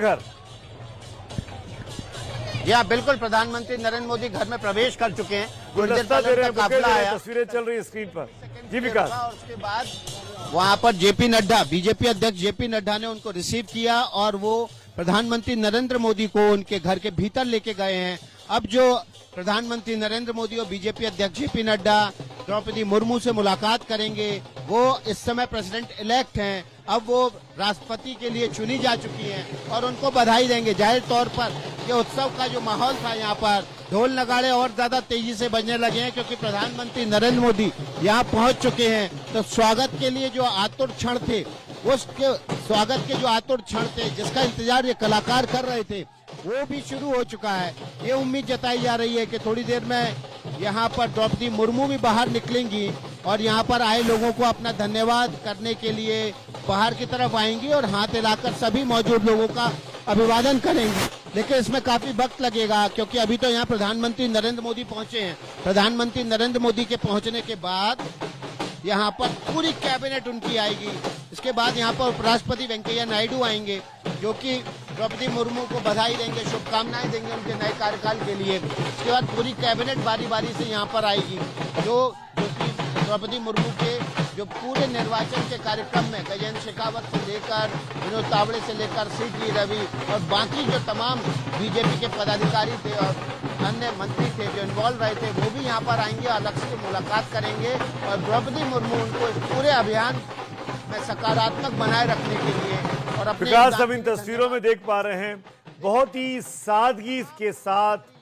घर। या बिल्कुल, प्रधानमंत्री नरेंद्र मोदी घर में प्रवेश कर चुके हैं। गुलदस्ता दे रहे हैं, काफिला आया, तस्वीरें चल रही है स्क्रीन पर। जी विकास। और उसके बाद वहां पर जेपी नड्डा, बीजेपी अध्यक्ष जेपी नड्डा ने उनको रिसीव किया और वो प्रधानमंत्री नरेंद्र मोदी को उनके घर के भीतर लेके गए हैं। अब जो प्रधानमंत्री नरेंद्र मोदी और बीजेपी अध्यक्ष जेपी नड्डा द्रौपदी मुर्मू से मुलाकात करेंगे, वो इस समय प्रेसिडेंट इलेक्ट हैं। अब वो राष्ट्रपति के लिए चुनी जा चुकी हैं और उनको बधाई देंगे। जाहिर तौर पर ये उत्सव का जो माहौल था, यहाँ पर ढोल नगाड़े और ज्यादा तेजी से बजने लगे हैं क्योंकि प्रधानमंत्री नरेंद्र मोदी यहाँ पहुंच चुके हैं। तो स्वागत के लिए जो आतुर क्षण थे, उसके स्वागत के जो आतुर क्षण थे, जिसका इंतजार ये कलाकार कर रहे थे, वो भी शुरू हो चुका है। ये उम्मीद जताई जा रही है कि थोड़ी देर में यहाँ पर द्रौपदी मुर्मू भी बाहर निकलेंगी और यहाँ पर आए लोगों को अपना धन्यवाद करने के लिए बाहर की तरफ आएंगी और हाथ हिलाकर सभी मौजूद लोगों का अभिवादन करेंगी। लेकिन इसमें काफी वक्त लगेगा क्योंकि अभी तो यहाँ प्रधानमंत्री नरेंद्र मोदी पहुंचे हैं। प्रधानमंत्री नरेंद्र मोदी के पहुंचने के बाद यहाँ पर पूरी कैबिनेट उनकी आएगी। इसके बाद यहाँ पर उपराष्ट्रपति वेंकैया नायडू आएंगे, जो कि द्रौपदी मुर्मू को बधाई देंगे, शुभकामनाएं देंगे उनके नए कार्यकाल के लिए। इसके बाद पूरी कैबिनेट बारी बारी से यहाँ पर आएगी, जो कि द्रौपदी मुर्मू के जो पूरे निर्वाचन के कार्यक्रम में गजेंद्र शेखावत से लेकर विनोद तावड़े से लेकर सीटी रवि और बाकी जो तमाम बीजेपी के पदाधिकारी थे और अन्य मंत्री थे जो इन्वॉल्व रहे थे, वो भी यहाँ पर आएंगे, अलग से मुलाकात करेंगे और द्रौपदी मुर्मू उनको इस पूरे अभियान में सकारात्मक बनाए रखने के लिए और अपने विकास अब इन तस्वीरों में देख पा रहे हैं, बहुत ही सादगी के साथ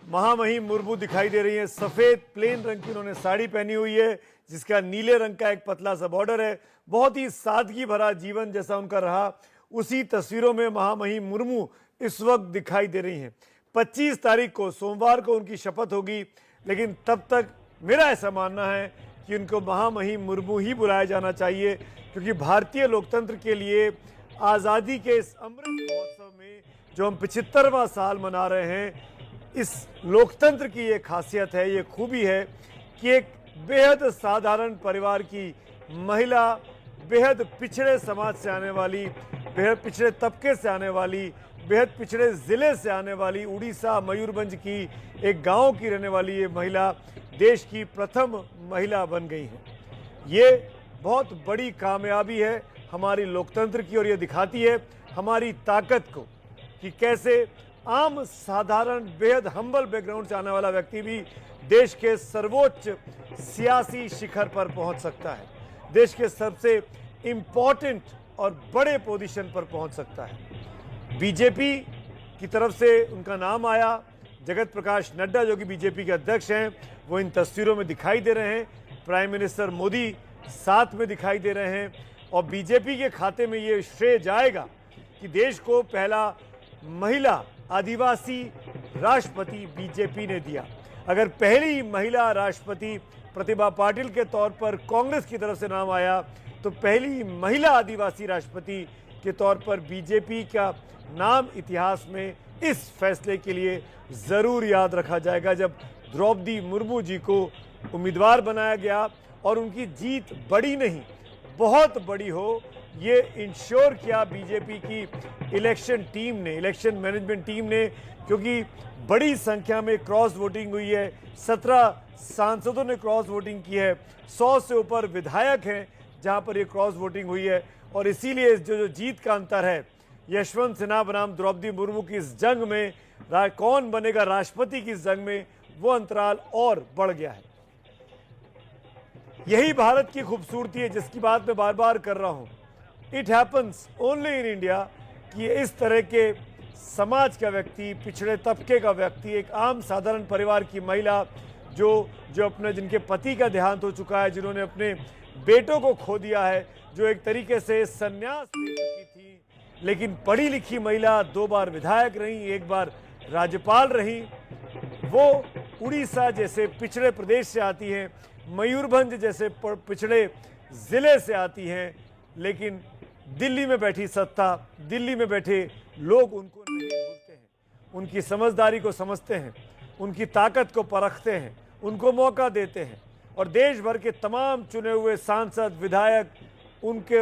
महामहिम मुर्मू दिखाई दे रही है। सफेद प्लेन रंग की उन्होंने साड़ी पहनी हुई है जिसका नीले रंग का एक पतला सा बॉर्डर है। बहुत ही सादगी भरा जीवन जैसा उनका रहा, उसी तस्वीरों में महामहिम मुर्मू इस वक्त दिखाई दे रही हैं। 25 तारीख को सोमवार को उनकी शपथ होगी, लेकिन तब तक मेरा ऐसा मानना है कि उनको महामहिम मुर्मू ही बुलाया जाना चाहिए, क्योंकि भारतीय लोकतंत्र के लिए आज़ादी के इस अमृत महोत्सव में जो हम 75वां साल मना रहे हैं, इस लोकतंत्र की ये खासियत है, ये खूबी है कि एक बेहद साधारण परिवार की महिला, बेहद पिछड़े समाज से आने वाली, बेहद पिछड़े तबके से आने वाली, बेहद पिछड़े ज़िले से आने वाली, उड़ीसा मयूरभंज की एक गांव की रहने वाली ये महिला देश की प्रथम महिला बन गई है। ये बहुत बड़ी कामयाबी है हमारी लोकतंत्र की और ये दिखाती है हमारी ताकत को कि कैसे आम साधारण बेहद हम्बल बैकग्राउंड से आने वाला व्यक्ति भी देश के सर्वोच्च सियासी शिखर पर पहुंच सकता है, देश के सबसे इम्पोर्टेंट और बड़े पोजीशन पर पहुंच सकता है। बीजेपी की तरफ से उनका नाम आया, जगत प्रकाश नड्डा जो कि बीजेपी के अध्यक्ष हैं, वो इन तस्वीरों में दिखाई दे रहे हैं। प्राइम मिनिस्टर मोदी साथ में दिखाई दे रहे हैं और बीजेपी के खाते में ये श्रेय जाएगा कि देश को पहला महिला आदिवासी राष्ट्रपति बीजेपी ने दिया। अगर पहली महिला राष्ट्रपति प्रतिभा पाटिल के तौर पर कांग्रेस की तरफ से नाम आया, तो पहली महिला आदिवासी राष्ट्रपति के तौर पर बीजेपी का नाम इतिहास में इस फैसले के लिए ज़रूर याद रखा जाएगा, जब द्रौपदी मुर्मू जी को उम्मीदवार बनाया गया और उनकी जीत बड़ी नहीं बहुत बड़ी हो, ये इंश्योर किया बीजेपी की इलेक्शन टीम ने, इलेक्शन मैनेजमेंट टीम ने, क्योंकि बड़ी संख्या में क्रॉस वोटिंग हुई है। 17 सांसदों ने क्रॉस वोटिंग की है, 100 से ऊपर विधायक हैं जहां पर ये क्रॉस वोटिंग हुई है और इसीलिए जो जीत का अंतर है, यशवंत सिन्हा बनाम द्रौपदी मुर्मू की इस जंग में, कौन बनेगा राष्ट्रपति की इस जंग में, वो अंतराल और बढ़ गया है। यही भारत की खूबसूरती है जिसकी बात मैं बार बार कर रहा हूं। It happens only in India कि इस तरह के समाज का व्यक्ति, पिछड़े तबके का व्यक्ति, एक आम साधारण परिवार की महिला जो अपने जिनके पति का देहांत हो चुका है, जिन्होंने अपने बेटों को खो दिया है, जो एक तरीके से संन्यास ले चुकी थी, लेकिन पढ़ी लिखी महिला, 2 बार विधायक रही, 1 बार राज्यपाल रही, वो उड़ीसा जैसे पिछड़े प्रदेश से आती हैं, मयूरभंज जैसे पिछड़े ज़िले से आती हैं, लेकिन दिल्ली में बैठी सत्ता, दिल्ली में बैठे लोग उनको नहीं भूलते हैं, उनकी समझदारी को समझते हैं, उनकी ताकत को परखते हैं, उनको मौका देते हैं और देश भर के तमाम चुने हुए सांसद, विधायक उनके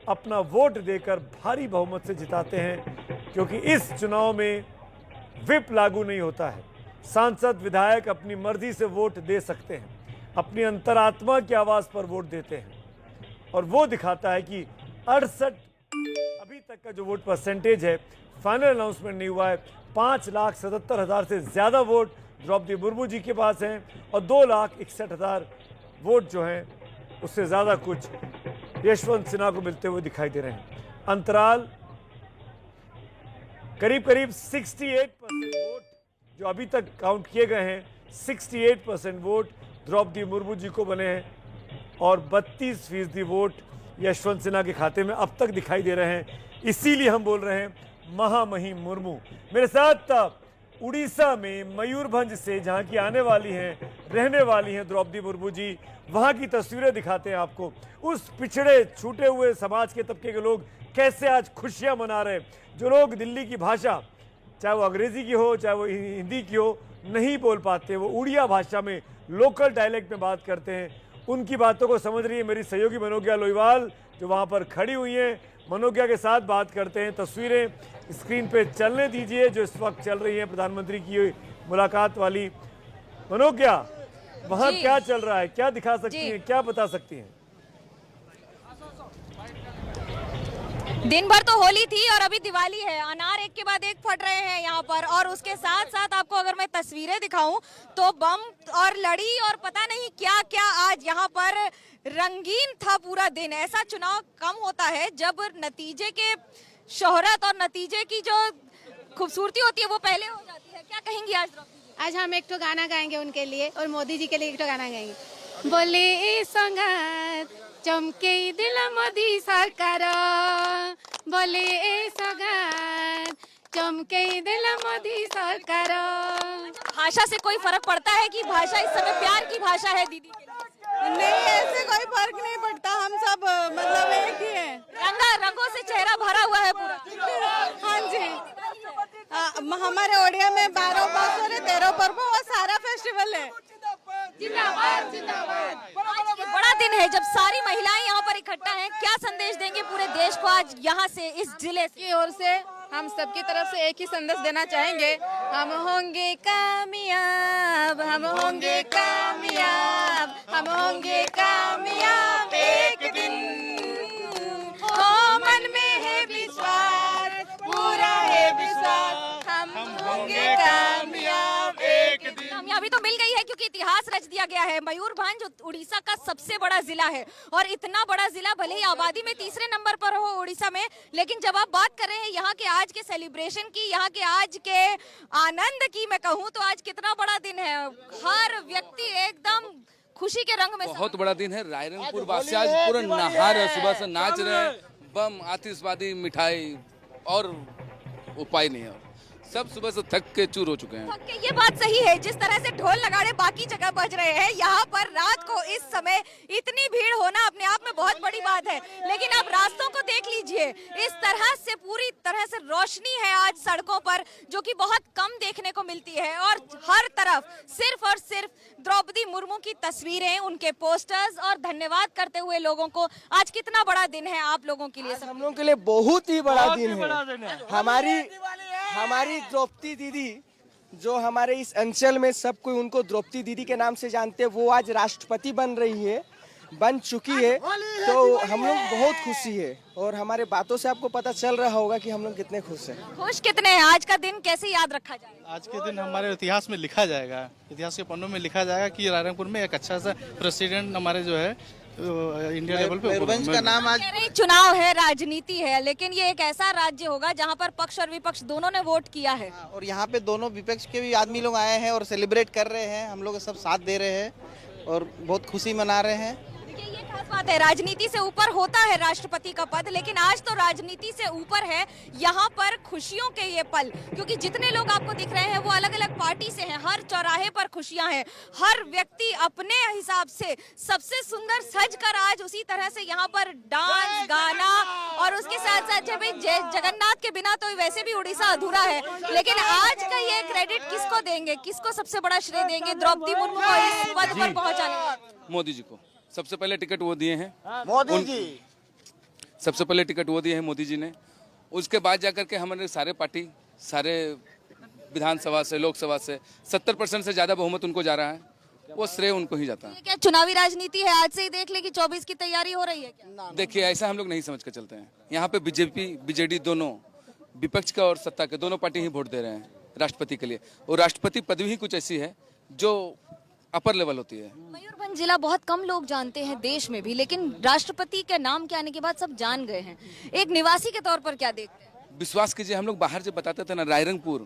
अपना वोट देकर भारी बहुमत से जिताते हैं, क्योंकि इस चुनाव में व्हिप लागू नहीं होता है। सांसद विधायक अपनी मर्जी से वोट दे सकते हैं, अपनी अंतरात्मा की आवाज पर वोट देते हैं, और वो दिखाता है कि 68 अभी तक का जो वोट परसेंटेज है, फाइनल अनाउंसमेंट नहीं हुआ है, 5,77,000 से ज्यादा वोट द्रौपदी मुर्मू जी के पास हैं और 2,61,000 वोट जो हैं उससे ज्यादा कुछ यशवंत सिन्हा को मिलते हुए दिखाई दे रहे हैं। अंतराल करीब करीब 68% वोट जो अभी तक काउंट किए गए हैं, 68% वोट द्रौपदी मुर्मू जी को बने हैं और 32% वोट यशवंत सिन्हा के खाते में अब तक दिखाई दे रहे हैं। इसीलिए हम बोल रहे हैं महामहिम मुर्मू। मेरे साथ उड़ीसा में मयूरभंज से, जहां की आने वाली हैं, रहने वाली हैं द्रौपदी मुर्मू जी, वहां की तस्वीरें दिखाते हैं आपको। उस पिछड़े छूटे हुए समाज के तबके के लोग कैसे आज खुशियां मना रहे हैं। जो लोग दिल्ली की भाषा, चाहे वो अंग्रेजी की हो चाहे वो हिंदी की हो, नहीं बोल पाते, वो उड़िया भाषा में, लोकल डायलेक्ट में बात करते हैं, उनकी बातों को समझ रही है मेरी सहयोगी मनोज्ञा लोईवाल, जो वहां पर खड़ी हुई हैं। मनोज्ञा के साथ बात करते हैं। तस्वीरें स्क्रीन पे चलने दीजिए जो इस वक्त चल रही है प्रधानमंत्री की मुलाकात वाली। मनोज्ञा, वहां क्या चल रहा है, क्या दिखा सकती हैं, क्या बता सकती हैं? दिन भर तो होली थी और अभी दिवाली है। अनार एक के बाद एक फट रहे हैं यहाँ पर, और उसके साथ साथ आपको अगर मैं तस्वीरें दिखाऊं तो बम और लड़ी और पता नहीं क्या क्या आज यहाँ पर रंगीन था पूरा दिन। ऐसा चुनाव कम होता है जब नतीजे के शोहरत और नतीजे की जो खूबसूरती होती है वो पहले हो जाती है। क्या कहेंगी आज द्रौपदी जी? आज हम एक तो गाना गाएंगे उनके लिए और मोदी जी के लिए एक तो गाना गाएंगे। बोले ए संगात चमके दिल मोदी सरकार, बोले ए संगात चमके दिल मोदी सरकार। भाषा से कोई फर्क पड़ता है कि भाषा इस समय प्यार की भाषा है दीदी के लिए? नहीं, ऐसे कोई फर्क नहीं पड़ता, हम सब मतलब एक ही है। रंगों से चेहरा भरा हुआ है पूरा। हाँ जी, हमारे ओडिया में 12 पास और 13 पर्व और सारा फेस्टिवल है। जिंदाबाद जिंदाबाद। बड़ा दिन है जब सारी महिलाएं यहाँ पर इकट्ठा हैं। क्या संदेश देंगे पूरे देश को आज यहाँ से, इस जिले की ओर से? हम सबकी तरफ से एक ही संदेश देना चाहेंगे, हम होंगे कामयाब, हम होंगे कामयाब, हम होंगे कामयाब एक दिन। हो मन में है विश्वास, पूरा है विश्वास, हम होंगे कामयाब एक दिन। कामयाबी तो मिल गई है क्योंकि इतिहास रच दिया गया है। मयूरभंज उड़ीसा का सबसे बड़ा जिला है और इतना बड़ा जिला भले ही आबादी में तीसरे नंबर पर हो उड़ीसा में, लेकिन जब आप बात कर रहे हैं यहाँ के आज के सेलिब्रेशन की, यहाँ के आज के आनंद की, मैं कहूँ तो आज कितना बड़ा दिन है। हर व्यक्ति एकदम खुशी के रंग में। बहुत बड़ा दिन है। रायरंगपुर वासी आज पूरा नहा रहे, सुबह से नाच रहे हैं, बम, आतिशबाजी, मिठाई और उपाय नहीं है। सब सुबह से थक के चूर हो चुके हैं। ये बात सही है, जिस तरह से ढोल नगाड़े बाकी जगह बज रहे हैं, यहाँ पर रात को इस समय इतनी भीड़ होना अपने आप में बहुत बड़ी बात है। लेकिन आप रास्तों को देख लीजिए, इस तरह से पूरी तरह से रोशनी है आज सड़कों पर, जो कि बहुत कम देखने को मिलती है। और हर तरफ सिर्फ और सिर्फ द्रौपदी मुर्मू की तस्वीरें, उनके पोस्टर्स और धन्यवाद करते हुए लोगों को। आज कितना बड़ा दिन है आप लोगों के लिए? हम लोगों के लिए बहुत ही बड़ा दिन है। हमारी द्रौपदी दीदी, जो हमारे इस अंचल में सब कोई उनको द्रौपदी दीदी के नाम से जानते हैं, वो आज राष्ट्रपति बन रही है, बन चुकी है। तो हम लोग बहुत खुशी है और हमारे बातों से आपको पता चल रहा होगा कि हम लोग कितने खुश हैं। खुश कितने हैं? आज का दिन कैसे याद रखा जाएगा? आज के दिन हमारे इतिहास में लिखा जाएगा, इतिहास के पन्नों में लिखा जाएगा कि रायरंगपुर में एक अच्छा सा प्रेसिडेंट हमारे जो है इंडिया लेवल पे मयूरभंज का नाम आज चुनाव है, राजनीति है, लेकिन ये एक ऐसा राज्य होगा जहां पर पक्ष और विपक्ष दोनों ने वोट किया है। और यहाँ पे दोनों विपक्ष के भी आदमी लोग आए हैं और सेलिब्रेट कर रहे हैं, हम लोग सब साथ दे रहे हैं और बहुत खुशी मना रहे हैं। देखिए, ये खास बात है, राजनीति से ऊपर होता है राष्ट्रपति का पद, लेकिन आज तो राजनीति से ऊपर है यहाँ पर खुशियों के ये पल। क्योंकि जितने लोग आपको दिख रहे हैं वो अलग अलग पार्टी से हैं, हर चौराहे पर खुशियां हैं, हर व्यक्ति अपने हिसाब से सबसे सुंदर सज कर आज उसी तरह से यहाँ पर डांस, गाना, और उसके साथ साथ जब जगन्नाथ के बिना तो वैसे भी उड़ीसा अधूरा है। लेकिन आज का ये क्रेडिट किसको देंगे, किसको सबसे बड़ा श्रेय देंगे द्रौपदी मुर्मू को इस पद पर पहुंचाने? मोदी जी को सबसे पहले टिकट वो दिए हैं। मोदी जी सबसे पहले टिकट वो दिए हैं मोदी जी ने। उसके बाद जाकर के हमारे सारे पार्टी, सारे विधानसभा से, लोकसभा से 70% से ज़्यादा बहुमत उनको जा रहा है, वो श्रेय उनको ही जाता है। ये क्या चुनावी राजनीति है? आज से ही देख ले कि 24 की तैयारी हो रही है क्या? देखिए, ऐसा हम लोग नहीं समझ कर चलते हैं। यहाँ पे बीजेपी, बीजेडी दोनों, विपक्ष का और सत्ता के दोनों पार्टी ही वोट दे रहे हैं राष्ट्रपति के लिए। और राष्ट्रपति पदवी ही कुछ ऐसी है जो अपर लेवल होती है। मयूरभंज जिला बहुत कम लोग जानते हैं देश में भी, लेकिन राष्ट्रपति के नाम के आने के बाद सब जान गए हैं। एक निवासी के तौर पर क्या देखते हैं? विश्वास कीजिए, हम लोग बाहर जब बताते थे ना रायरंगपुर,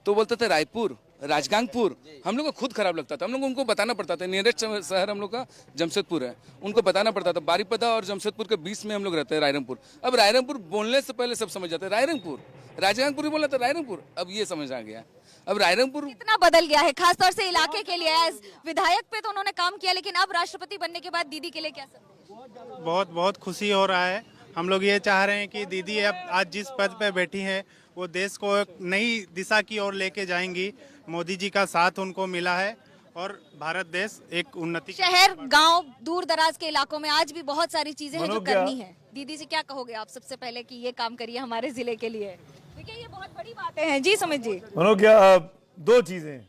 तो बोलते थे रायपुर, राजगांगपुर। हम लोग को खुद खराब लगता था। हम लोग उनको बताना पड़ता था। नियरेस्ट शहर हम लोग का जमशेदपुर है, उनको बताना पड़ता था। बारीपदा और जमशेदपुर के बीच में हम लोग रहते हैं, रायरंगपुर। अब रायरंगपुर बोलने से पहले सब समझ जाते हैं रायरंगपुर। राजगांगपुर ही बोला था रायरंगपुर, अब ये समझ आ गया। अब रायरंगपुर कितना बदल गया है, खासतौर से इलाके के लिए। एज विधायक पे तो उन्होंने काम किया, लेकिन अब राष्ट्रपति बनने के बाद दीदी के लिए क्या सब? बहुत बहुत खुशी हो रहा है। हम लोग ये चाह रहे हैं कि दीदी अब आज जिस पद पे बैठी हैं वो देश को एक नई दिशा की ओर लेके जाएंगी। मोदी जी का साथ उनको मिला है और भारत देश एक उन्नति। शहर, गांव, दूर दराज के इलाकों में आज भी बहुत सारी चीजें हैं जो मनोज क्या? करनी है। दीदी से क्या कहोगे आप सबसे पहले कि ये काम करिए हमारे जिले के लिए? देखिए, ये बहुत बड़ी बातें हैं। जी सुमित जी। मनोज क्या, दो चीजें,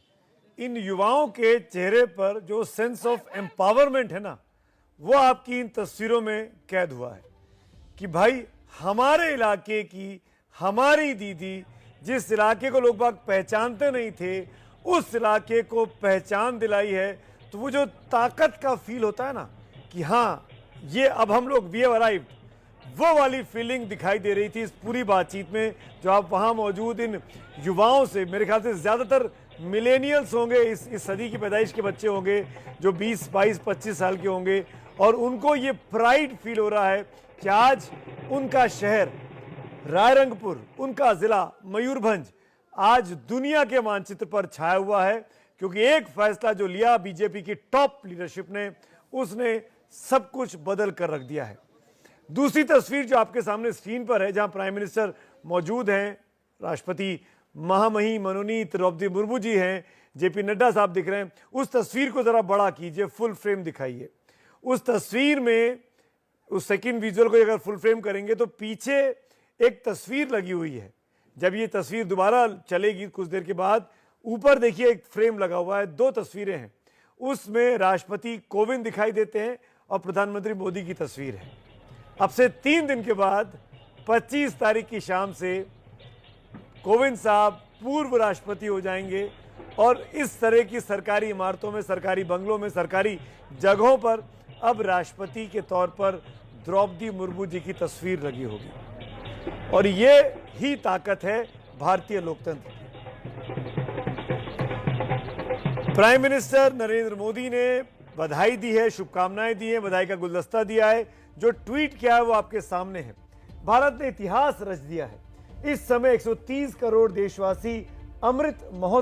इन युवाओं के चेहरे पर जो सेंस ऑफ एम्पावरमेंट है ना, वो आपकी इन तस्वीरों में कैद हुआ है कि भाई हमारे इलाके की, हमारी दीदी, जिस इलाके को लोग बाग पहचानते नहीं थे, उस इलाके को पहचान दिलाई है। तो वो जो ताकत का फील होता है ना कि हाँ ये अब हम लोग वी हैव अराइव्ड, वो वाली फीलिंग दिखाई दे रही थी इस पूरी बातचीत में। जो आप वहाँ मौजूद इन युवाओं से, मेरे ख्याल से ज़्यादातर मिलेनियल्स होंगे, इस सदी की पैदाइश के बच्चे होंगे जो 20, 22, 25 साल के होंगे, और उनको ये प्राइड फील हो रहा है कि आज उनका शहर रायरंगपुर, उनका जिला मयूरभंज आज दुनिया के मानचित्र पर छाया हुआ है, क्योंकि एक फैसला जो लिया बीजेपी की टॉप लीडरशिप ने, उसने सब कुछ बदल कर रख दिया है। दूसरी तस्वीर जो आपके सामने स्क्रीन पर है, जहां प्राइम मिनिस्टर मौजूद हैं, राष्ट्रपति महामहिम मनोनीत द्रौपदी मुर्मू जी हैं, जेपी नड्डा साहब दिख रहे हैं। उस तस्वीर को जरा बड़ा कीजिए, फुल फ्रेम दिखाइए। उस तस्वीर में, उस सेकंड विजुअल को अगर फुल फ्रेम करेंगे तो पीछे एक तस्वीर लगी हुई है। जब ये तस्वीर दोबारा चलेगी कुछ देर के बाद, ऊपर देखिए एक फ्रेम लगा हुआ है, दो तस्वीरें हैं। उसमें राष्ट्रपति कोविंद दिखाई देते हैं और प्रधानमंत्री मोदी की तस्वीर है। अब से 3 दिन के बाद 25 तारीख की शाम से कोविंद साहब पूर्व राष्ट्रपति हो जाएंगे और इस तरह की सरकारी इमारतों में, सरकारी बंगलों में, सरकारी जगहों पर अब राष्ट्रपति के तौर पर द्रौपदी मुर्मू जी की तस्वीर लगी होगी। और ये ही ताकत है भारतीय लोकतंत्र की। प्राइम मिनिस्टर नरेंद्र मोदी ने बधाई दी है, शुभकामनाएं दी है, बधाई का गुलदस्ता दिया है। जो ट्वीट किया है वो आपके सामने है। भारत ने इतिहास रच दिया है। इस समय 130 करोड़ देशवासी अमृत महोत्सव